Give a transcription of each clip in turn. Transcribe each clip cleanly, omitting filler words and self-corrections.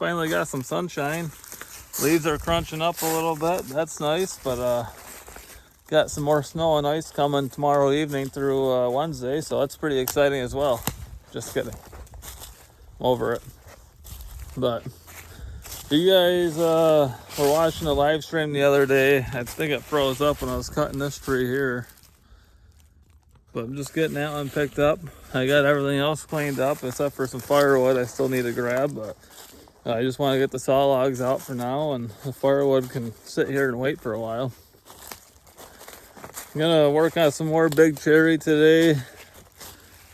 finally got some sunshine. Leaves are crunching up a little bit. That's nice, but got some more snow and ice coming tomorrow evening through Wednesday, so that's pretty exciting as well. Just kidding. I'm over it. But you guys were watching the live stream the other day. I think it froze up when I was cutting this tree here. But I'm just getting that one picked up. I got everything else cleaned up except for some firewood I still need to grab, but I just want to get the saw logs out for now, and the firewood can sit here and wait for a while. I'm gonna work on some more big cherry today,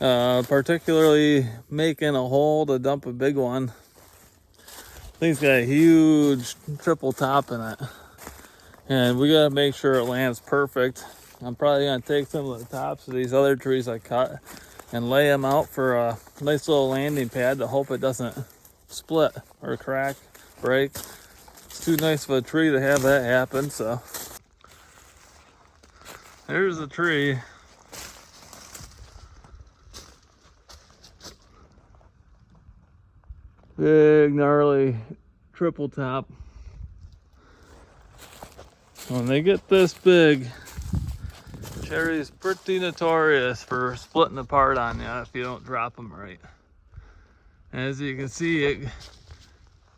particularly making a hole to dump a big one. Thing's got a huge triple top in it, and we gotta make sure it lands perfect. I'm probably gonna take some of the tops of these other trees I cut and lay them out for a nice little landing pad to hope it doesn't split or crack, break. It's too nice of a tree to have that happen, so. There's the tree. Big, gnarly, triple top. When they get this big, cherry's pretty notorious for splitting apart on you if you don't drop them right. As you can see,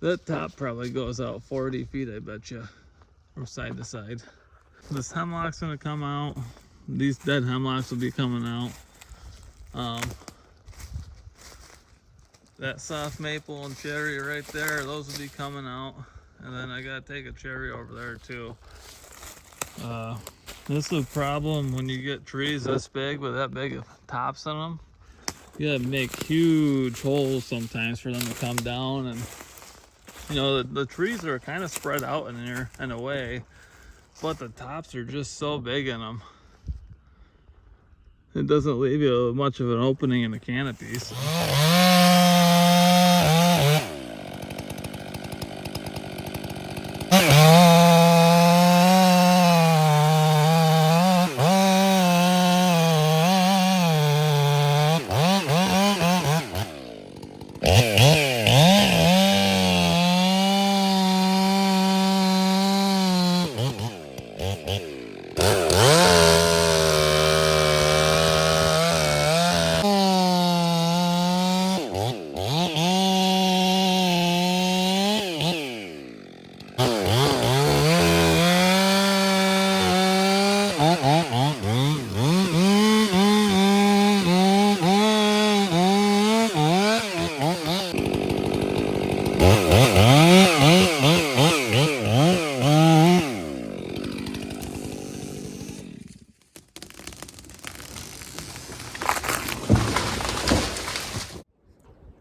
that top probably goes out 40 feet, I bet you, from side to side. This hemlock's gonna come out. These dead hemlocks will be coming out. That soft maple and cherry right there, those will be coming out. And then I gotta take a cherry over there too. This is a problem when you get trees this big with that big of tops in them. You gotta make huge holes sometimes for them to come down, and you know the trees are kind of spread out in there in a way, but the tops are just so big in them. It doesn't leave you much of an opening in the canopy. So.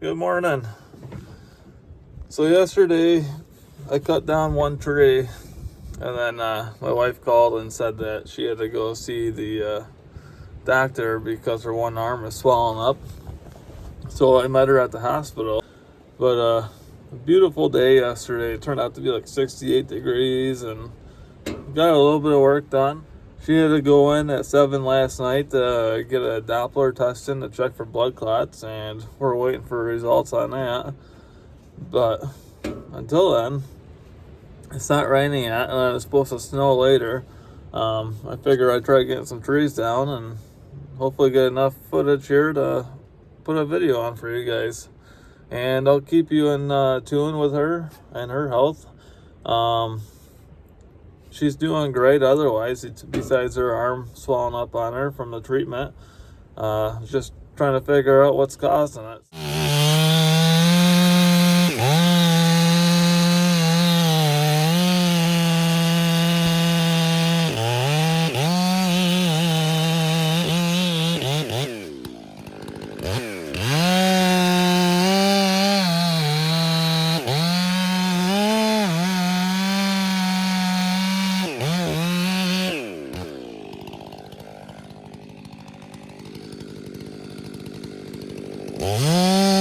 Good morning. So yesterday I cut down one tree, and then my wife called and said that she had to go see the doctor because her one arm is swelling up. So I met her at the hospital. But a beautiful day yesterday. It turned out to be like 68 degrees, and got a little bit of work done. She had to go in at 7 last night to get a Doppler testing to check for blood clots, and we're waiting for results on that. But until then, it's not raining yet, and it's supposed to snow later. I figure I'd try getting some trees down and hopefully get enough footage here to put a video on for you guys. And I'll keep you in tune with her and her health. She's doing great otherwise, besides her arm swelling up on her from the treatment. Just trying to figure out what's causing it. Mm-hmm.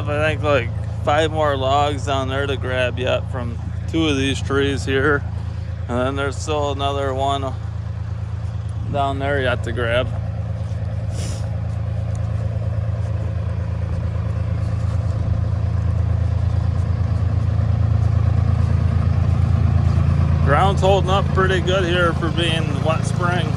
I think like 5 more logs down there to grab yet from 2 of these trees here, and then there's still another one down there yet to grab. Ground's holding up pretty good here for being wet spring.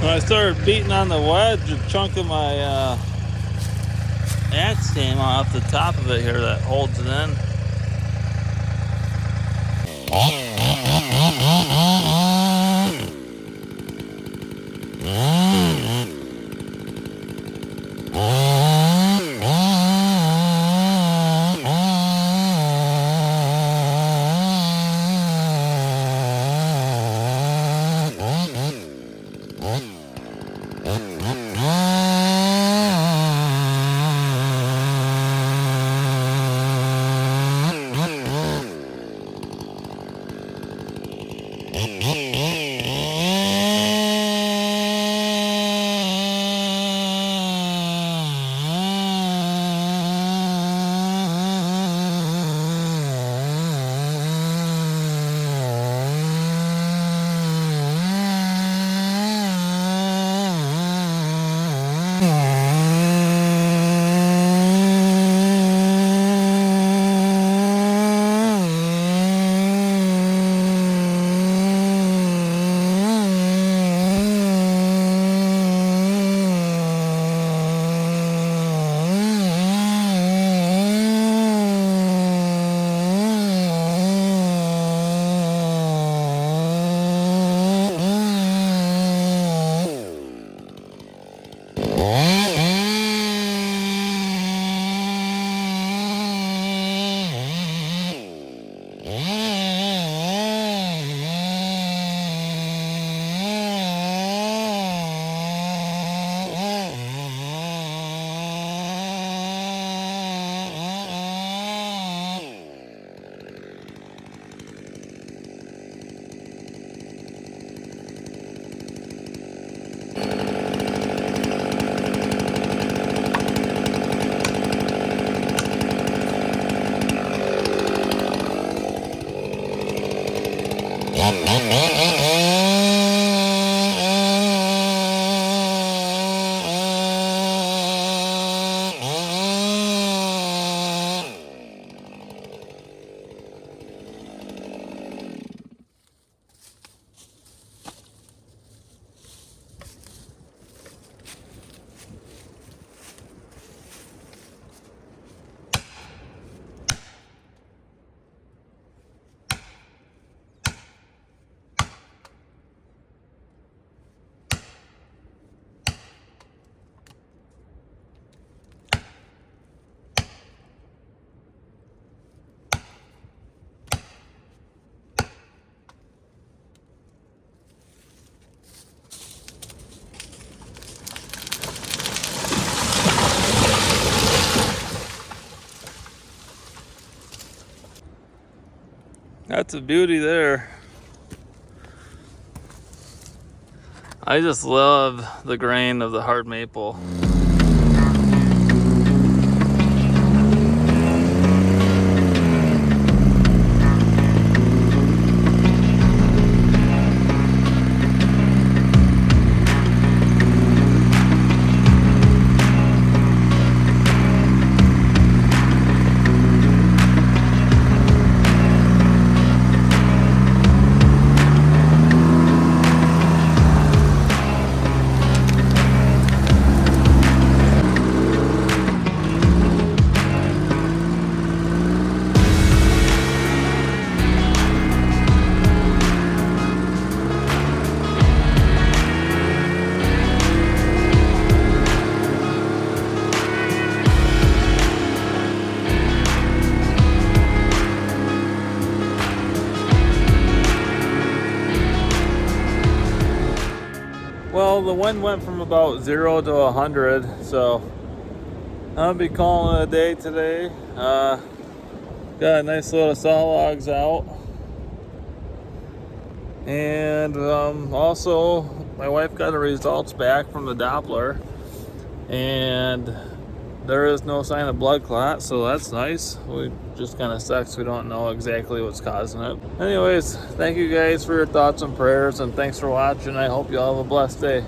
When I started beating on the wedge, a chunk of my axe came off the top of it here that holds it in. That's a beauty there. I just love the grain of the hard maple. Well, the wind went from about 0 to 100, so I'll be calling it a day today. Got a nice load of saw logs out. And also, my wife got the results back from the Doppler, and there is no sign of blood clot, so that's nice. We just kind of sucks we don't know exactly what's causing it. Anyways, thank you guys for your thoughts and prayers, and thanks for watching. I hope you all have a blessed day.